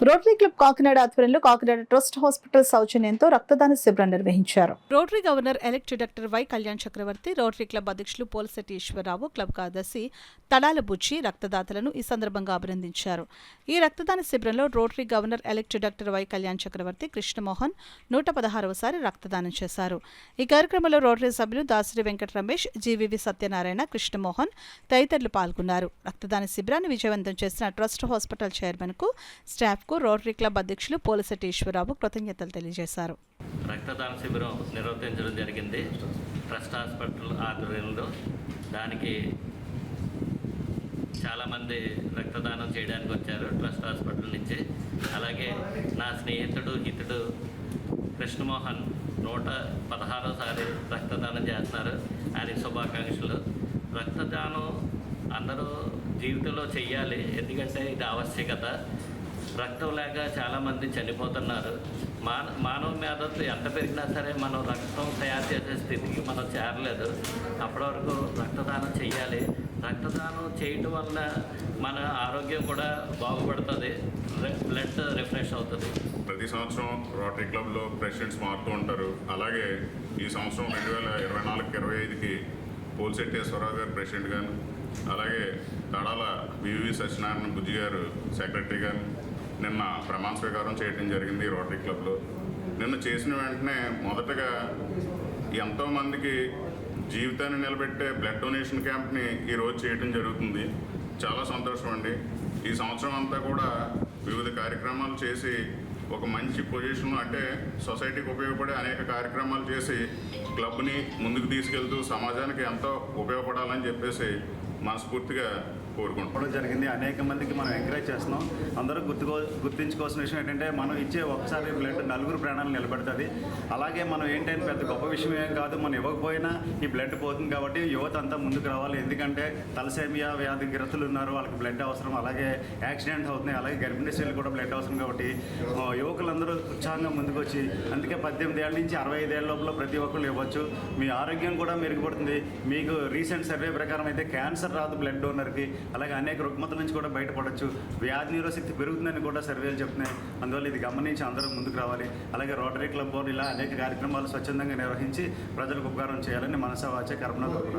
Rotary club Kakinada ఆధ్వర్యంలో Kakinada trust hospital సౌజన్యంతో రక్తదాన శిబిరం నిర్వహించారు. Rotary governor elect doctor Y Kalyan Chakravarthi, Rotary club అధ్యక్షులు పోలిశెట్టి ఈశ్వరరావు, క్లబ్ కార్యదర్శి తడాల బుచ్చి రక్తదాతలను ఈ సందర్భంగా అభినందించారు. ఈ రక్తదాన శిబిరంలో Rotary governor elect doctor Y Kalyan Chakravarthi, Krishnamohan 116వసారి రక్తదానం చేశారు. ఈ కార్యక్రమంలో రోటరీ సభ్యులు దాసరి వెంకట రమేష్, జీవీవి సత్యనారాయణ, కృష్ణమోహన్ తదితరులు పాల్గొన్నారు. రక్తదాన శిబిరాన్ని విజయవంతం చేసిన ట్రస్ట్ హాస్పిటల్ చైర్మన్ కు, స్టాఫ్ కు రోటరీ క్లబ్ అధ్యక్షులు పోలిశెట్టి ఈశ్వరరావు కృతజ్ఞతలు తెలియజేశారు. రక్తదాన శిబిరం నిర్వర్తించడం జరిగింది ట్రస్ట్ హాస్పిటల్ ఆధ్వర్యంలో. దానికి చాలామంది రక్తదానం చేయడానికి వచ్చారు ట్రస్ట్ హాస్పిటల్ నుంచి. అలాగే నా స్నేహితుడు హితుడు కృష్ణమోహన్ 116వసారి రక్తదానం చేస్తున్నారు. ఆయనకి శుభాకాంక్షలు. రక్తదానం అందరూ జీవితంలో చెయ్యాలి, ఎందుకంటే ఇది ఆవశ్యకత. రక్తం లేక చాలామంది చనిపోతున్నారు. మానవ మేధస్సు ఎంత పెరిగినా సరే మనం రక్తం తయారు చేసే స్థితికి మనం చేరలేదు. అప్పటి వరకు రక్తదానం చేయాలి. రక్తదానం చేయటం వల్ల మన ఆరోగ్యం కూడా బాగుపడుతుంది, బ్లడ్ రిఫ్రెష్ అవుతుంది. ప్రతి సంవత్సరం రోటరీ క్లబ్లో ప్రెసిడెంట్స్ మారుతూ ఉంటారు. అలాగే ఈ సంవత్సరం 2024-25కి పోలిశెట్టి ఈశ్వరరావు గారు ప్రెసిడెంట్ గారు, అలాగే తడాల వివి సత్యనారాయణ బుజ్జి గారు సెక్రటరీ గారు నిన్న ప్రమాణ స్వీకారం చేయడం జరిగింది రోటరీ క్లబ్లో. నిన్న చేసిన వెంటనే మొదటగా ఎంతోమందికి జీవితాన్ని నిలబెట్టే బ్లడ్ డొనేషన్ క్యాంప్ని ఈరోజు చేయడం జరుగుతుంది. చాలా సంతోషం అండి. ఈ సంవత్సరం అంతా కూడా వివిధ కార్యక్రమాలు చేసి ఒక మంచి పొజిషన్, అంటే సొసైటీకి ఉపయోగపడే అనేక కార్యక్రమాలు చేసి క్లబ్ని ముందుకు తీసుకెళ్తూ సమాజానికి ఎంతో ఉపయోగపడాలని చెప్పేసి మనస్ఫూర్తిగా కోరుకుంటున్నాం. జరిగింది. అనేక మందికి మనం ఎంకరేజ్ చేస్తున్నాం. అందరూ గుర్తించుకోవాల్సిన విషయం ఏంటంటే మనం ఇచ్చే ఒకసారి బ్లడ్ నలుగురు ప్రాణాలు నిలబెడుతుంది. అలాగే మనం ఏంటంటే పెద్ద గొప్ప విషయం ఏం కాదు, మనం ఇవ్వకపోయినా ఈ బ్లడ్ పోతుంది. కాబట్టి యువత అంతా ముందుకు రావాలి. ఎందుకంటే తలసేమియా వ్యాధిగ్రస్తులు ఉన్నారు, వాళ్ళకి బ్లడ్ అవసరం. అలాగే యాక్సిడెంట్ అవుతున్నాయి, అలాగే గర్భిణీ స్త్రీలు కూడా బ్లడ్ అవసరం. కాబట్టి యువకులందరూ ఉత్సాహంగా ముందుకు వచ్చి, అందుకే 18 ఏళ్ళ నుంచి 65 ఏళ్ళ లోపల ప్రతి ఒక్కరు ఇవ్వచ్చు. మీ ఆరోగ్యం కూడా మెరుగుపడుతుంది. మీకు రీసెంట్ సర్వే ప్రకారం అయితే క్యాన్సర్ రాదు బ్లడ్ డోనర్కి. అలాగే అనేక రుగ్మతల నుంచి కూడా బయటపడవచ్చు. వ్యాధి నిరోధశక్తి పెరుగుతుందని కూడా సర్వేలు చెప్తున్నాయి. అందువల్ల ఇది గమనించి అందరూ ముందుకు రావాలి. అలాగే రోటరీ క్లబ్ ఇలా అనేక కార్యక్రమాలు స్వచ్ఛందంగా నిర్వహించి ప్రజలకు ఉపకారం చేయాలని మనసా వాచే కర్మన కోరుకున్నాను.